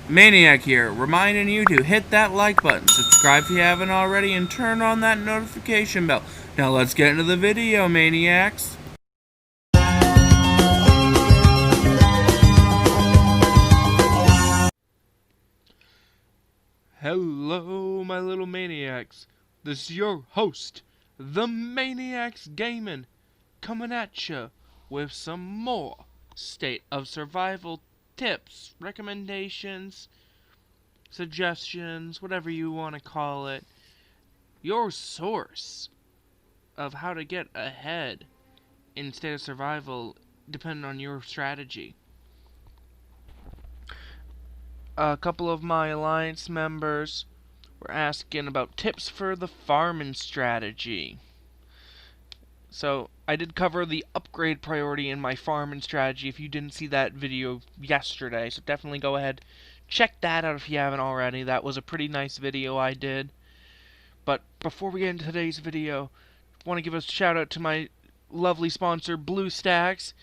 Maniac here, reminding you to hit that like button, subscribe if you haven't already, and turn on that notification bell. Now let's get into the video, Maniacs. Hello, my little Maniacs. This is your host, the Maniacs Gaming, coming at you with some more State of Survival tips, recommendations, suggestions, whatever you want to call it. Your source of how to get ahead in State of Survival depending on your strategy. A couple of my alliance members were asking about tips for the farming strategy. So I did cover the upgrade priority in my farming strategy if you didn't see that video yesterday, so definitely go ahead, check that out if you haven't already. That was a pretty nice video I did. But before we get into today's video, I want to give a shout out to my lovely sponsor BlueStacks.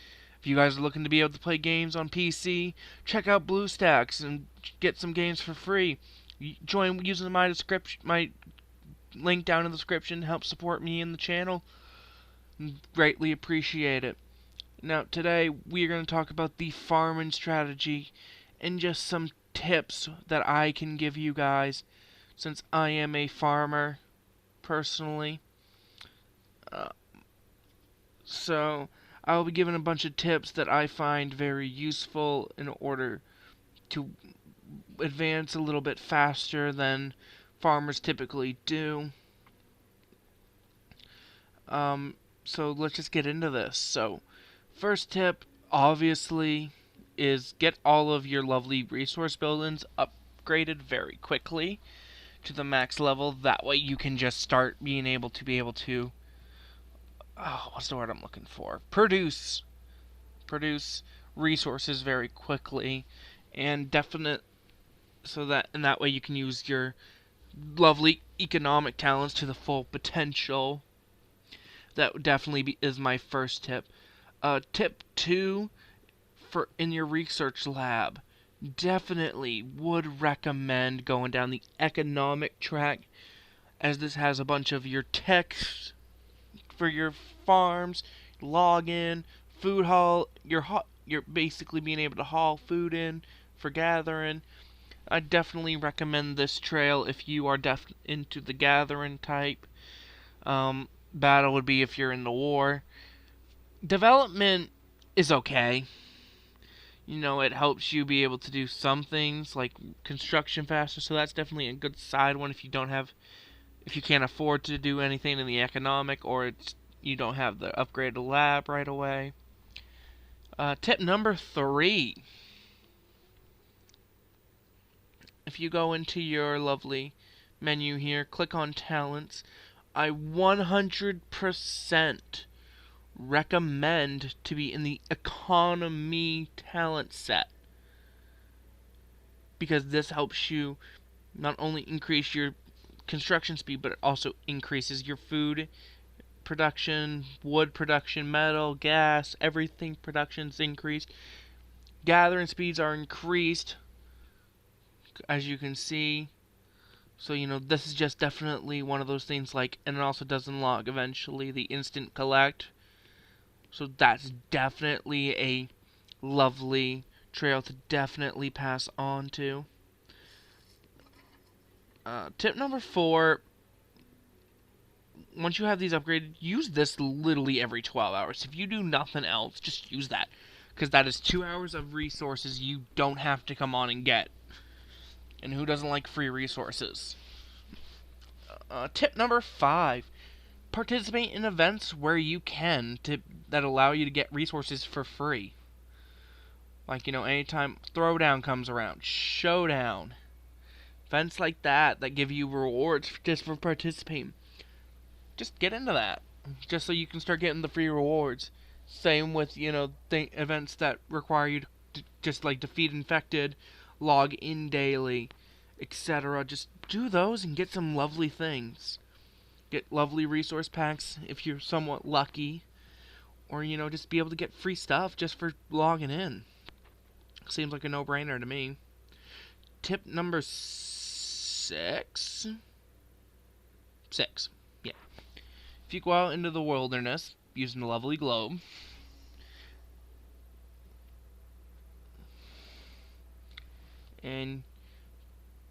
If you guys are looking to be able to play games on PC, check out BlueStacks and get some games for free. Join using my link down in the description to help support me in the channel. Greatly appreciate it. Now today we are going to talk about the farming strategy and just some tips that I can give you guys since I am a farmer personally. So I'll be giving a bunch of tips that I find very useful in order to advance a little bit faster than farmers typically do. So let's just get into this. So first tip, obviously, is get all of your lovely resource buildings upgraded very quickly to the max level. That way you can just start being able to what's the word I'm looking for? Produce resources very quickly, and that way you can use your lovely economic talents to the full potential. That definitely is my first tip. Tip 2, for in your research lab, definitely would recommend going down the economic track, as this has a bunch of your text for your farms, login, food haul. You're basically being able to haul food in for gathering. I definitely recommend this trail if you are into the gathering type. Battle would be if you're in the war. Development is okay. You know, it helps you be able to do some things like construction faster, so that's definitely a good side one if you can't afford to do anything in the economic, or you don't have the upgraded lab right away. Tip number 3. If you go into your lovely menu here, click on talents, I 100% recommend to be in the economy talent set, because this helps you not only increase your construction speed, but it also increases your food production, wood production, metal, gas, everything production's increased. Gathering speeds are increased, as you can see. So, this is just definitely one of those things and it also does unlock eventually the instant collect. So that's definitely a lovely trail to definitely pass on to. Tip number 4, once you have these upgraded, use this literally every 12 hours. If you do nothing else, just use that, because that is 2 hours of resources you don't have to come on and get. And who doesn't like free resources? Tip number 5, participate in events where you can that allow you to get resources for free. Like, anytime Throwdown comes around, Showdown, events like that give you rewards just for participating. Just get into that, just so you can start getting the free rewards. Same with, events that require you to just defeat infected, log in daily, etc. Just do those and get some lovely things. Get lovely resource packs if you're somewhat lucky, or just be able to get free stuff just for logging in. Seems like a no-brainer to me. Tip number 6. 6. Yeah. If you go out into the wilderness using a lovely globe, and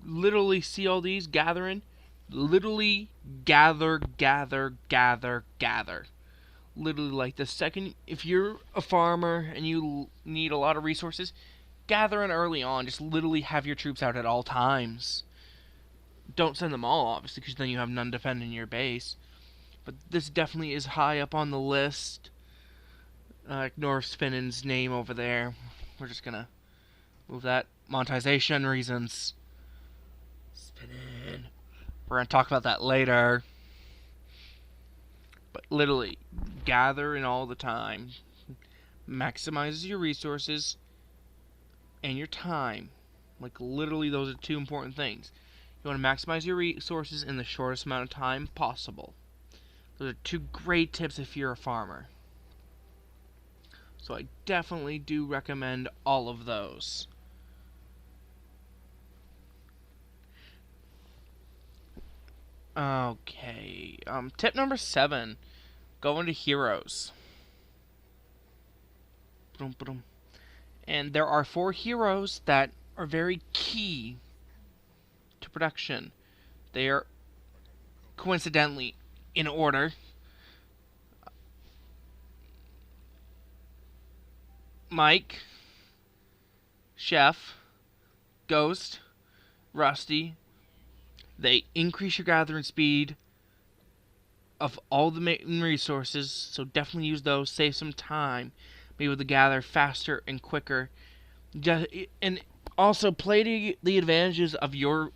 literally see all these gathering, literally gather. Literally, like, the second, if you're a farmer and you need a lot of resources, gather in early on. Just literally have your troops out at all times. Don't send them all, obviously, because then you have none defending your base. But this definitely is high up on the list. Ignore Spinnen's name over there. We're just gonna move that. Monetization reasons. Spinnen. We're gonna talk about that later. But literally, gather in all the time. Maximizes your resources and your time. Like, literally, those are two important things. You want to maximize your resources in the shortest amount of time possible. Those are two great tips if you're a farmer. So I definitely do recommend all of those. Okay, tip number 7. Go into heroes. And there are 4 heroes that are very key to production. They are coincidentally in order. Mike, Chef, Ghost, Rusty. They increase your gathering speed of all the main resources, so definitely use those. Save some time. Be able to gather faster and quicker. And also play the advantages of your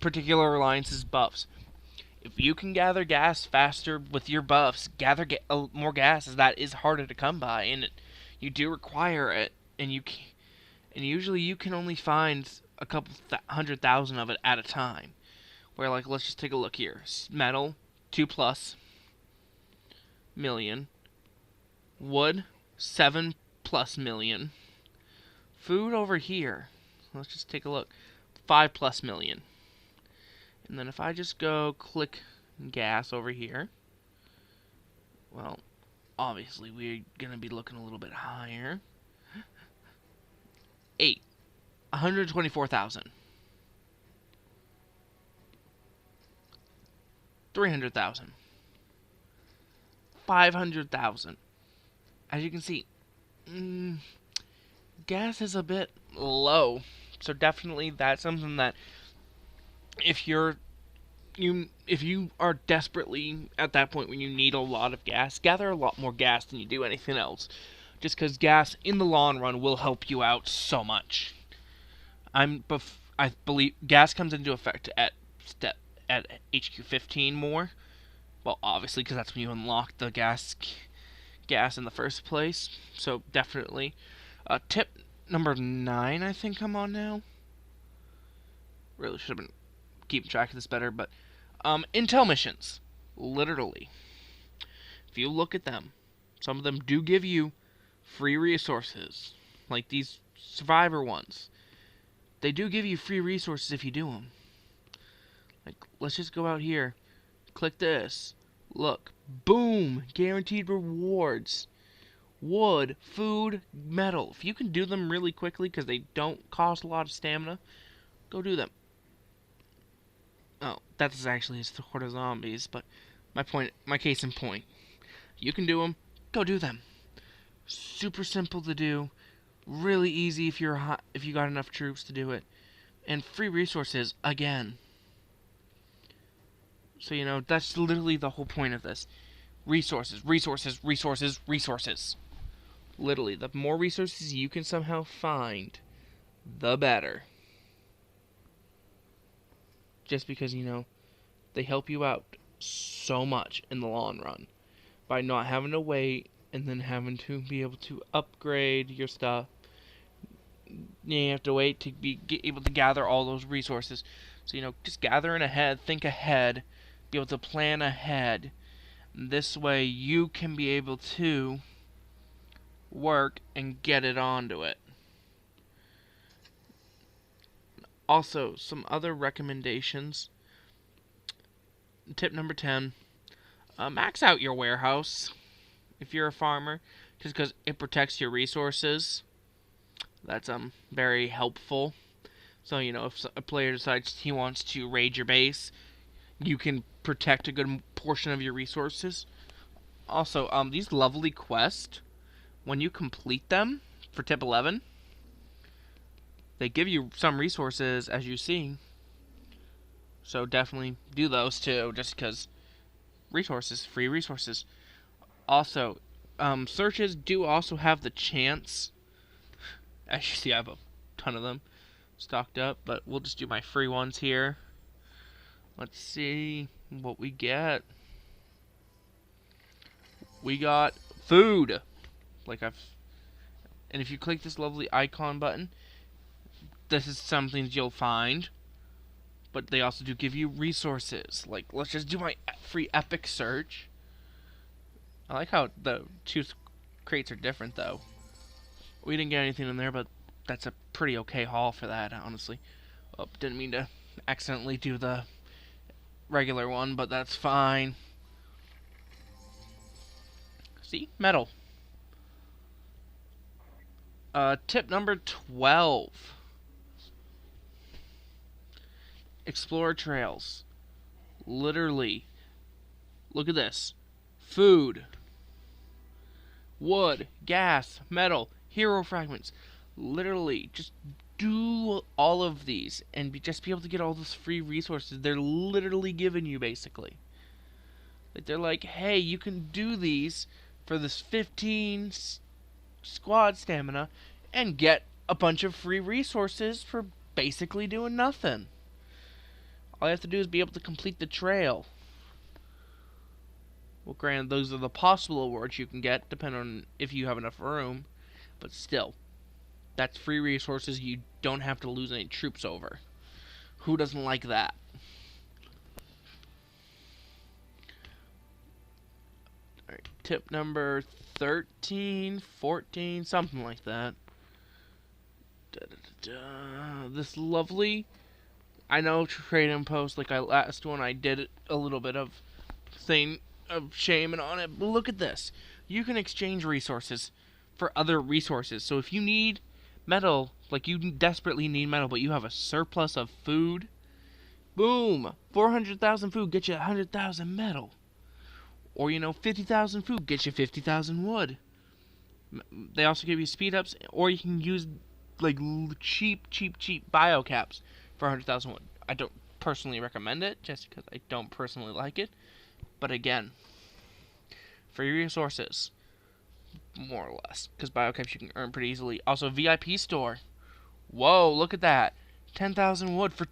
particular alliance's buffs. If you can gather gas faster with your buffs, gather more gas, as that is harder to come by, and you do require it, and usually you can only find a couple 100,000 of it at a time. Where, like, let's just take a look here. Metal, 2+ million. Wood, 7+ million. Food over here, let's just take a look. 5+ million. And then if I just go click gas over here, well, obviously we're going to be looking a little bit higher. 124,000. 300,000. 500,000. As you can see, gas is a bit low. So definitely that's something that if you are desperately at that point when you need a lot of gas, gather a lot more gas than you do anything else. Just because gas in the long run will help you out so much. I believe gas comes into effect at HQ 15 more. Well, obviously, because that's when you unlock the gas in the first place. So definitely. Tip number 9, I think I'm on now. Really should have been keeping track of this better, but intel missions. Literally, if you look at them, some of them do give you free resources, like these survivor ones. They do give you free resources if you do them. Like, let's just go out here, click this, look, boom, guaranteed rewards. Wood, food, metal. If you can do them really quickly because they don't cost a lot of stamina, go do them. Oh, that's actually his horde of zombies, but my case in point. You can do them, go do them. Super simple to do, really easy if you got enough troops to do it, and free resources again. So, you know, that's literally the whole point of this. Resources, resources, resources, resources. Literally, the more resources you can somehow find, the better. Just because, you know, they help you out so much in the long run. By not having to wait and then having to be able to upgrade your stuff. You have to wait to be able to gather all those resources. So, you know, just gathering ahead, think ahead, be able to plan ahead. This way you can be able to work and get it onto it. Also, some other recommendations. Tip number 10, max out your warehouse if you're a farmer, just because it protects your resources. That's very helpful. So, if a player decides he wants to raid your base, you can protect a good portion of your resources. Also, these lovely quests, when you complete them for tip 11, they give you some resources, as you see. So definitely do those too, just because resources, free resources. Also, searches do also have the chance, as you see I have a ton of them stocked up, but we'll just do my free ones here. Let's see what we get. We got food. And if you click this lovely icon button, this is some things you'll find. But they also do give you resources. Like, let's just do my free epic search. I like how the two crates are different, though. We didn't get anything in there, but that's a pretty okay haul for that, honestly. Oh, didn't mean to accidentally do the regular one, but that's fine. See? Metal. Tip number 12. Explore trails. Literally. Look at this. Food. Wood. Gas. Metal. Hero fragments. Literally. Just do all of these and just be able to get all those free resources they're literally giving you, basically. Like, they're like, hey, you can do these for this 15 squad stamina and get a bunch of free resources for basically doing nothing. All you have to do is be able to complete the trail. Well, granted, those are the possible awards you can get, depending on if you have enough room. But still, that's free resources you don't have to lose any troops over. Who doesn't like that? Alright, tip number 13, 14, something like that. This lovely... I know trade and post, like last one, I did a little bit of thing of shaming on it, but look at this. You can exchange resources for other resources. So if you need metal, like you desperately need metal, but you have a surplus of food, boom, 400,000 food gets you 100,000 metal. Or, 50,000 food gets you 50,000 wood. They also give you speed ups, or you can use like cheap biocaps for 100,000 wood. I don't personally recommend it, just because I don't personally like it. But again, free resources, more or less, because biocaps you can earn pretty easily. Also, VIP store. Whoa, look at that. 10,000 wood for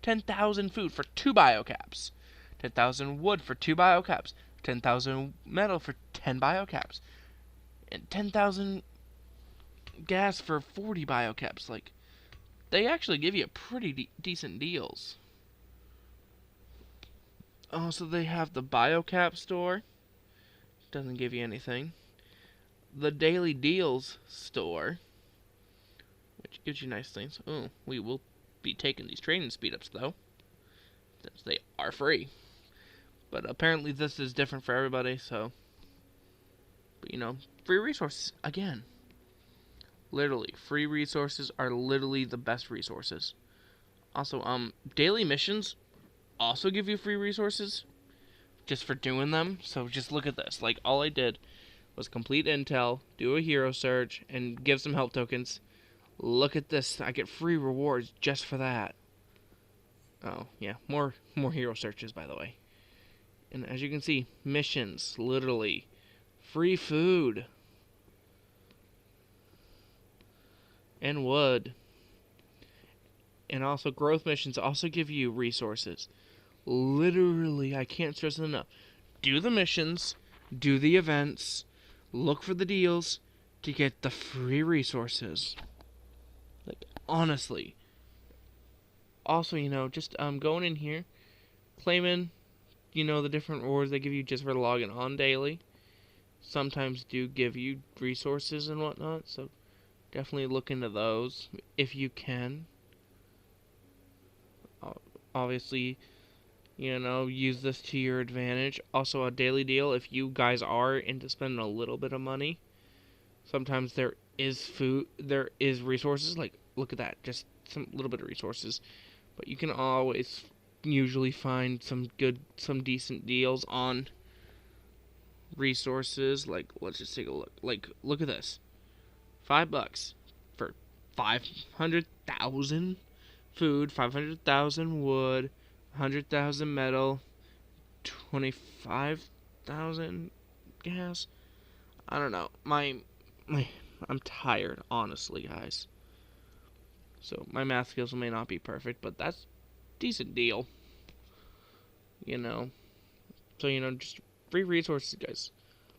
10,000 food for 2 biocaps. 10,000 wood for 2 biocaps. 10,000 metal for 10 biocaps. And 10,000 gas for 40 biocaps. Like, they actually give you pretty decent deals. Also, they have the biocap store. Doesn't give you anything. The daily deals store, which gives you nice things. Oh, we will be taking these training speed-ups, though, since they are free. But apparently this is different for everybody, so... But, free resources, again. Literally, free resources are literally the best resources. Also, daily missions also give you free resources just for doing them. So just look at this. Like, all I did was complete intel, do a hero search, and give some help tokens. Look at this. I get free rewards just for that. Oh, yeah. More hero searches, by the way. And as you can see, missions, literally. Free food. And wood. And also growth missions also give you resources. Literally, I can't stress it enough. Do the missions, do the events, look for the deals to get the free resources. Like, honestly. Also, just going in here, claiming, the different rewards they give you just for logging on daily. Sometimes do give you resources and whatnot, so definitely look into those if you can. obviously, use this to your advantage. Also, a daily deal, if you guys are into spending a little bit of money, sometimes there is resources, like, look at that, just some little bit of resources. But you can always usually find some decent deals on resources. Like, let's just take a look. Like, look at this. $5 for 500,000 food, 500,000 wood, 100,000 metal, 25,000 gas. I don't know. I'm tired, honestly, guys. So my math skills may not be perfect, but that's a decent deal. So just free resources, guys.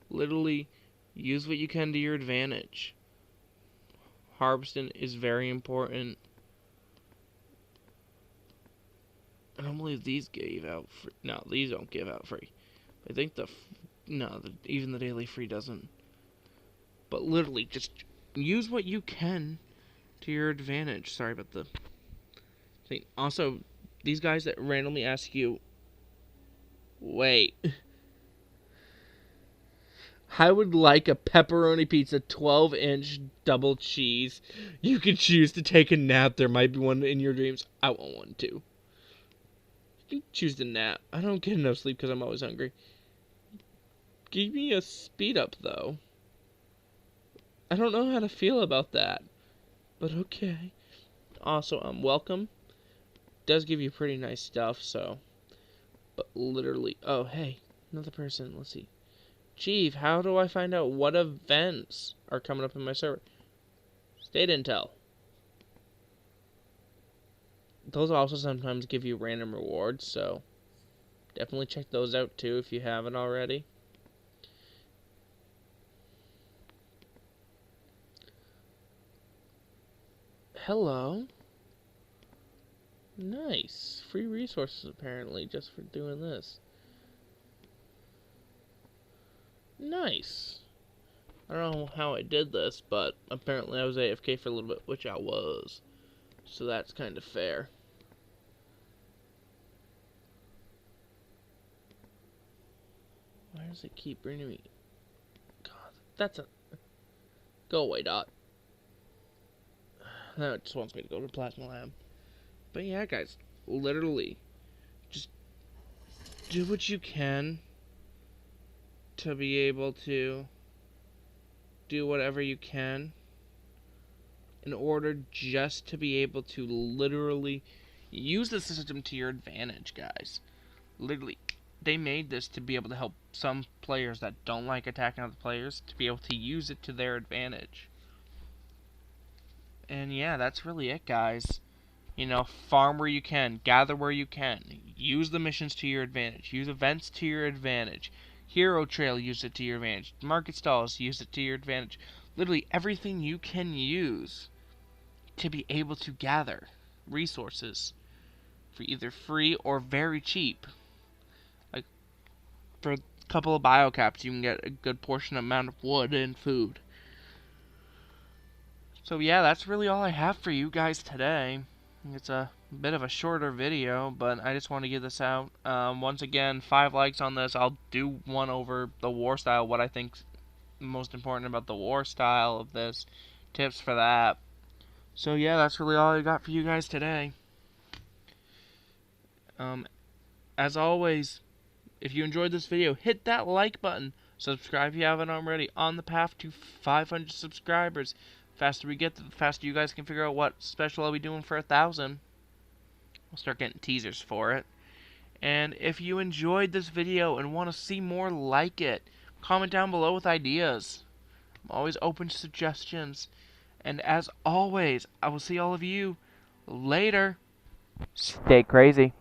Literally, use what you can to your advantage. Harvesting is very important. I don't believe these gave out free. No, these don't give out free. I think even the daily free doesn't. But literally, just use what you can to your advantage. Sorry about the thing. Also, these guys that randomly ask you, wait, I would like a pepperoni pizza, 12-inch double cheese. You can choose to take a nap. There might be one in your dreams. I want one too. You can choose to nap. I don't get enough sleep because I'm always hungry. Give me a speed up, though. I don't know how to feel about that. But okay. Also, welcome. Does give you pretty nice stuff, so. But literally. Oh, hey. Another person. Let's see. Chief, how do I find out what events are coming up in my server? State Intel. Those also sometimes give you random rewards, so definitely check those out too if you haven't already. Hello. Nice. Free resources apparently just for doing this. Nice. I don't know how I did this, but apparently I was AFK for a little bit, which I was. So that's kind of fair. Why does it keep bringing me? God, that's a... Go away, Dot. Now it just wants me to go to Plasma Lab. But yeah, guys, literally, just do what you can to be able to do whatever you can in order just to be able to literally use the system to your advantage, guys. Literally, they made this to be able to help some players that don't like attacking other players to be able to use it to their advantage. And yeah, that's really it, guys. Farm where you can, gather where you can, use the missions to your advantage, use events to your advantage, hero trail, use it to your advantage, market stalls, use it to your advantage. Literally everything you can use to be able to gather resources for either free or very cheap. Like, for a couple of biocaps, you can get a good portion amount of wood and food. So yeah, that's really all I have for you guys today. It's a bit of a shorter video, but I just want to get this out. Once again, 5 likes on this. I'll do one over the war style, what I think's most important about the war style of this, tips for that. So yeah, that's really all I got for you guys today. As always, if you enjoyed this video, hit that like button. Subscribe if you haven't already. On the path to 500 subscribers. Faster we get, the faster you guys can figure out what special I'll be doing for 1,000. We'll start getting teasers for it. And if you enjoyed this video and want to see more like it, comment down below with ideas. I'm always open to suggestions. And as always, I will see all of you later. Stay crazy.